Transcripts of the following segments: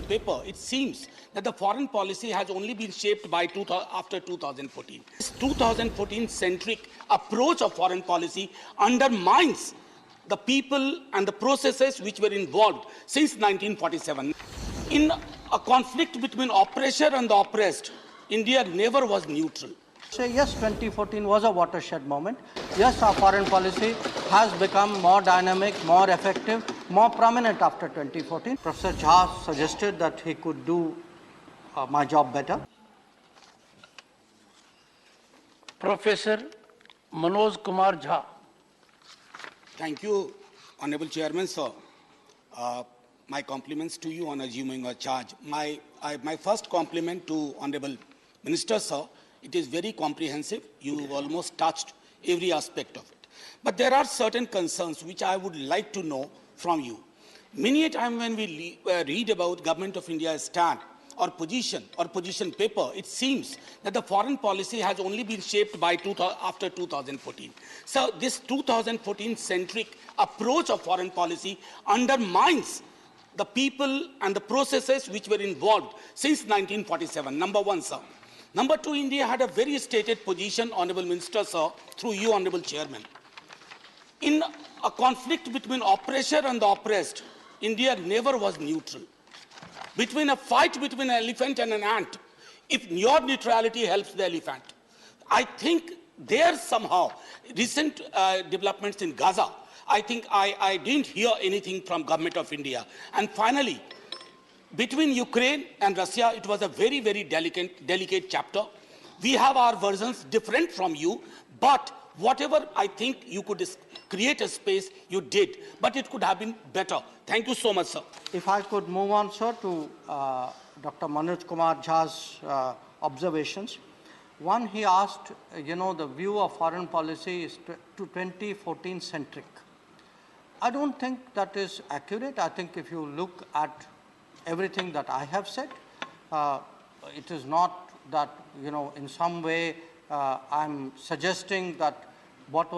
paper, it seems that the foreign policy has only been shaped by after 2014. This 2014-centric approach of foreign policy undermines the people and the processes which were involved since 1947. In a conflict between oppressor and the oppressed, India never was neutral. Say yes, 2014 was a watershed moment. Yes, our foreign policy has become more dynamic, more effective, more prominent after 2014. Professor Jha suggested that he could do my job better. Professor Manoj Jha. Thank you, Honorable Chairman, sir. My compliments to you on assuming a charge. My first compliment to Honorable Minister, sir. It is very comprehensive. You almost touched every aspect of it. But there are certain concerns which I would like to know from you. Many a time when we read about Government of India's stand or position paper, it seems that the foreign policy has only been shaped by after 2014. So this 2014-centric approach of foreign policy undermines the people and the processes which were involved since 1947. Number one, sir. Number two, India had a very stated position, Honorable Minister, sir, through you, Honorable Chairman. In a conflict between oppressor and the oppressed, India never was neutral. Between a fight between an elephant and an ant, if your neutrality helps the elephant, I think there somehow, recent developments in Gaza, I think I didn't hear anything from Government of India. And finally, between Ukraine and Russia, it was a very, very delicate chapter. We have our versions different from you, but whatever I think you could create a space, you did. But it could have been better. Thank you so much, sir. If I could move on, sir, to Dr. Manoj Jha's observations. One, he asked, the view of foreign policy is to 2014-centric. I don't think that is accurate. I think if you look at everything that I have said, it is not that, in some way I'm suggesting that what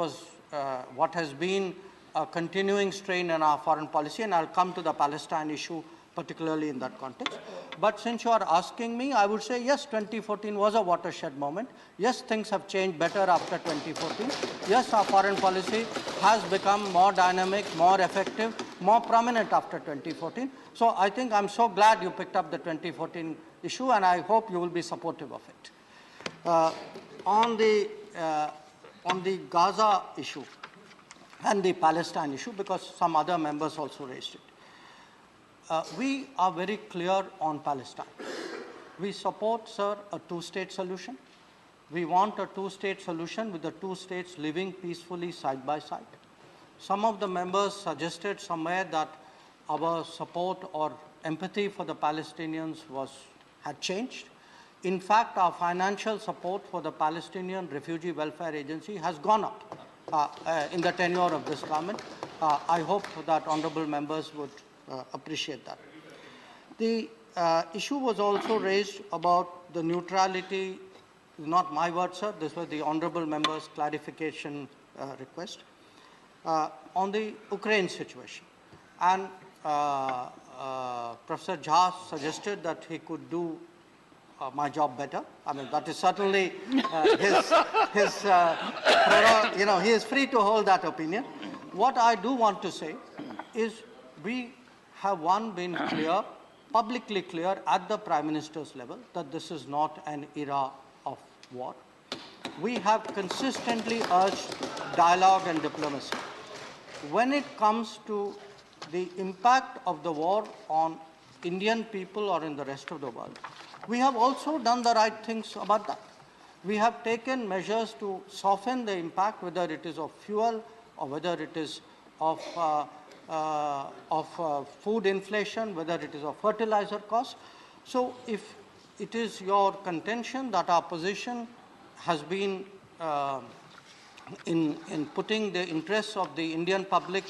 has been a continuing strain in our foreign policy, and I'll come to the Palestine issue particularly in that context. But since you are asking me, I would say yes, 2014 was a watershed moment. Yes, things have changed better after 2014. Yes, our foreign policy has become more dynamic, more effective, more prominent after 2014. So I think I'm so glad you picked up the 2014 issue, and I hope you will be supportive of it. On the Gaza issue and the Palestine issue, because some other members also raised it. We are very clear on Palestine. We support, sir, a two-state solution. We want a two-state solution with the two states living peacefully side by side. Some of the members suggested somewhere that our support or empathy for the Palestinians had changed. In fact, our financial support for the Palestinian Refugee Welfare Agency has gone up in the tenure of this government. I hope that honorable members would appreciate that. The issue was also raised about the neutrality, not my words, sir, this was the honorable member's clarification request, on the Ukraine situation. And Professor Jha suggested that he could do my job better. I mean, that is certainly he is free to hold that opinion. What I do want to say is we have been clear, publicly clear at the Prime Minister's level that this is not an era of war. We have consistently urged dialogue and diplomacy. When it comes to the impact of the war on Indian people or in the rest of the world, we have also done the right things about that. We have taken measures to soften the impact, whether it is of fuel or whether it is of food inflation, whether it is of fertilizer costs. So if it is your contention that our position has been in putting the interests of the Indian public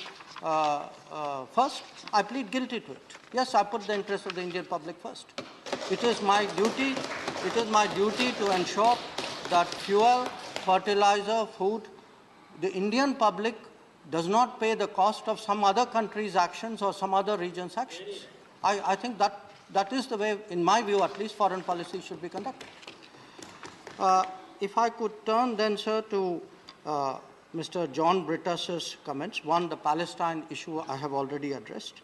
first, I plead guilty to it. Yes, I put the interests of the Indian public first. It is my duty to ensure that fuel, fertilizer, food, the Indian public does not pay the cost of some other country's actions or some other region's actions. I think that that is the way, in my view at least, foreign policy should be conducted. If I could turn then, sir, to Mr. John Brittas's comments. One, the Palestine issue I have already addressed.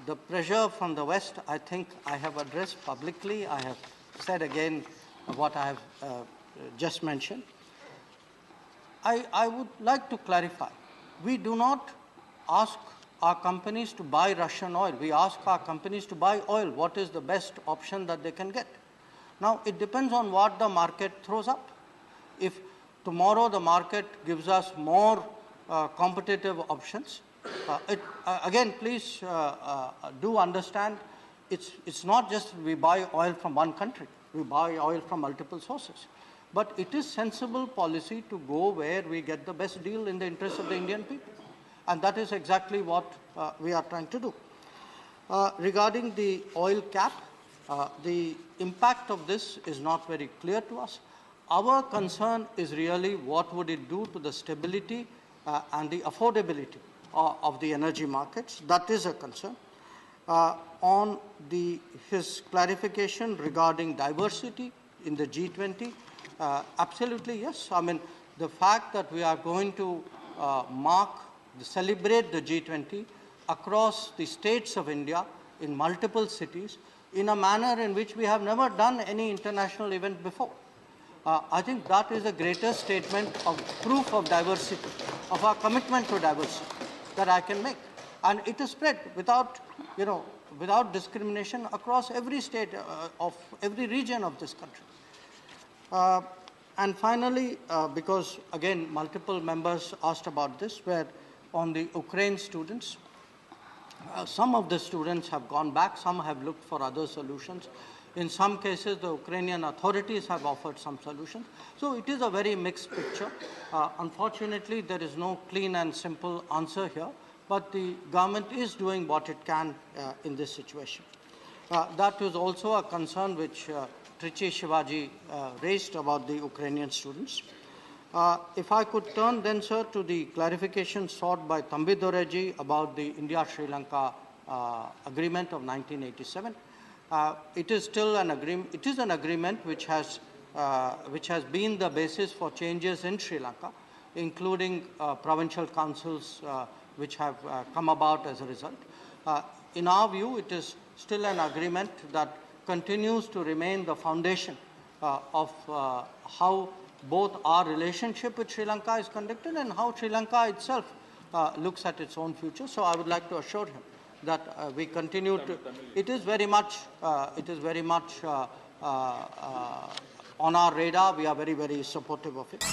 The pressure from the West, I think I have addressed publicly. I have said again what I have just mentioned. I would like to clarify. We do not ask our companies to buy Russian oil. We ask our companies to buy oil. What is the best option that they can get? Now, it depends on what the market throws up. If tomorrow the market gives us more competitive options, again, please do understand, it's not just we buy oil from one country. We buy oil from multiple sources. But it is sensible policy to go where we get the best deal in the interest of the Indian people. And that is exactly what we are trying to do. Regarding the oil cap, the impact of this is not very clear to us. Our concern is really what would it do to the stability and the affordability of the energy markets. That is a concern. On his clarification regarding diversity in the G20, absolutely yes. I mean, the fact that we are going to celebrate the G20 across the states of India in multiple cities in a manner in which we have never done any international event before. I think that is the greatest statement of proof of diversity, of our commitment to diversity that I can make. And it is spread without discrimination across every state of every region of this country. And finally, because again, multiple members asked about this, where on the Ukraine students, some of the students have gone back, some have looked for other solutions. In some cases, the Ukrainian authorities have offered some solutions. So it is a very mixed picture. Unfortunately, there is no clean and simple answer here, but the government is doing what it can in this situation. That was also a concern which Trichy Shivaji raised about the Ukrainian students. If I could turn then, sir, to the clarification sought by Thambi Doreji about the India-Sri Lanka agreement of 1987. It is still an agreement. It is an agreement which has been the basis for changes in Sri Lanka, including provincial councils which have come about as a result. In our view, it is still an agreement that continues to remain the foundation of how both our relationship with Sri Lanka is conducted and how Sri Lanka itself looks at its own future. So I would like to assure him that we continue to. It is very much on our radar. We are very, very supportive of it.